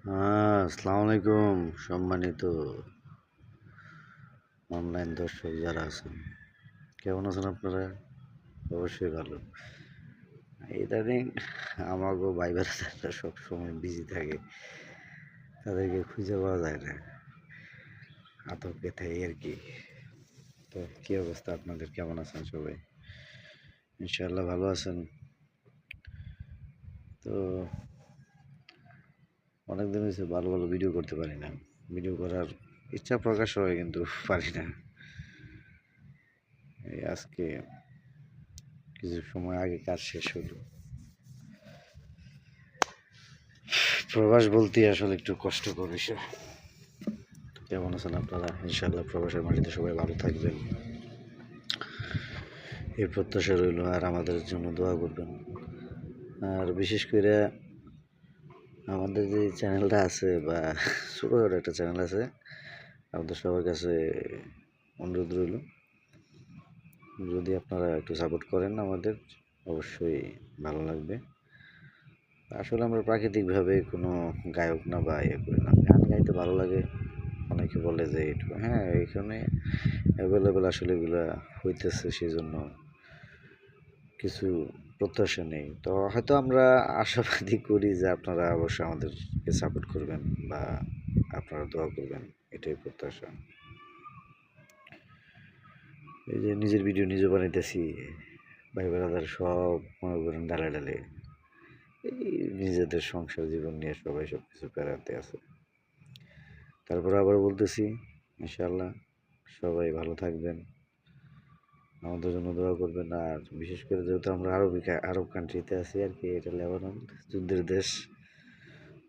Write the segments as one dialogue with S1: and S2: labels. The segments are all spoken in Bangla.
S1: আসসালামু আলাইকুম সম্মানিত অনলাইন দর্শক যারা আছেন, কেমন আছেন আপনারা? অবশ্যই ভালো। ইদানিং আমাগো ভাই ব্রাদাররা সবসময় বিজি থাকে, তাদেরকে খুঁজে পাওয়া যায় না, আতঙ্কে থাকি আর কি। তো কি অবস্থা আপনাদের, কেমন আছেন সবাই? ইনশাআল্লাহ ভালো আছেন। তো অনেকদিন হয়েছে ভালো ভালো ভিডিও করতে পারি না, ভিডিও করার ইচ্ছা প্রকাশ হয় কিন্তু পারি না। এই আজকে কিছু সময় আগে কাজ শেষ হলো। প্রবাস বলতে আসলে একটু কষ্টকর বিষয়। কেমন আছেন আপনারা? ইনশাআল্লাহ প্রবাসের মাটিতে সবাই ভালো থাকবেন, এই প্রত্যাশা রইল। আর আমাদের জন্য দোয়া করবেন। আর বিশেষ করে আমাদের যে চ্যানেলটা আছে, বা ছোটোখাটো একটা চ্যানেল আছে, আমাদের সবার কাছে অনুরোধ রইল, যদি আপনারা একটু সাপোর্ট করেন আমাদের, অবশ্যই ভালো লাগবে। আসলে আমরা প্রাকৃতিকভাবে কোনো গায়ক না বা ইয়ে করি না, গান গাইতে ভালো লাগে। অনেকে বলে যে একটু, হ্যাঁ, এখানে অ্যাভেলেবেল আসলে এগুলা হইতেছে, সেই জন্য কিছু প্রত্যাশা নেই। তো হয়তো আমরা আশাবাদী করি যে আপনারা অবশ্যই আমাদেরকে সাপোর্ট করবেন, বা আপনারা দোয়া করবেন, এটাই প্রত্যাশা। এই যে নিজের ভিডিও নিজে বানাইতেছি, ভাই ব্রাদার সব মনে করেন ডালে ডালে এই নিজেদের সংসার জীবন নিয়ে সবাই সব কিছু পেরাতে আছে। তারপরে আবার বলতেছি, ইনশাআল্লাহ সবাই ভালো থাকবেন, আমাদের জন্য দোয়া করবেন। আর বিশেষ করে যেহেতু আমরা আরব কান্ট্রিতে আছি আর কি, এটা লেবানন, যুদ্ধের দেশ,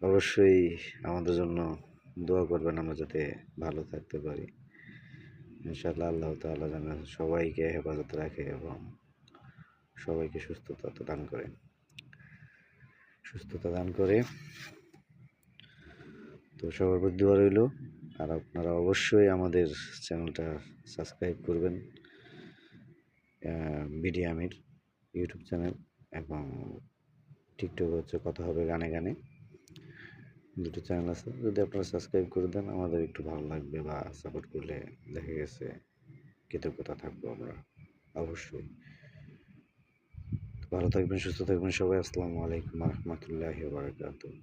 S1: অবশ্যই আমাদের জন্য দোয়া করবেন, আমরা যাতে ভালো থাকতে পারি। ইনশাআল্লাহ আল্লাহ তাআলা যেন সবাইকে হেফাজতে রাখে এবং সবাইকে সুস্থতা দান করে। তো সবার প্রতি দোয়া রইল। আর আপনারা অবশ্যই আমাদের চ্যানেলটা সাবস্ক্রাইব করবেন, বিডি আমির ইউটিউব চ্যানেল, এবং টিকটক হচ্ছে কথা হবে গানে গানে, দুটো চ্যানেল আছে। যদি আপনারা সাবস্ক্রাইব করে দেন আমাদের একটু ভালো লাগবে, বা সাপোর্ট করলে দেখা গেছে কৃতজ্ঞতা থাকবো আমরা অবশ্যই। ভালো থাকবেন, সুস্থ থাকবেন সবাই। আসসালামু আলাইকুম রহমতুল্লাহি ওয়া বারাকাতুহু।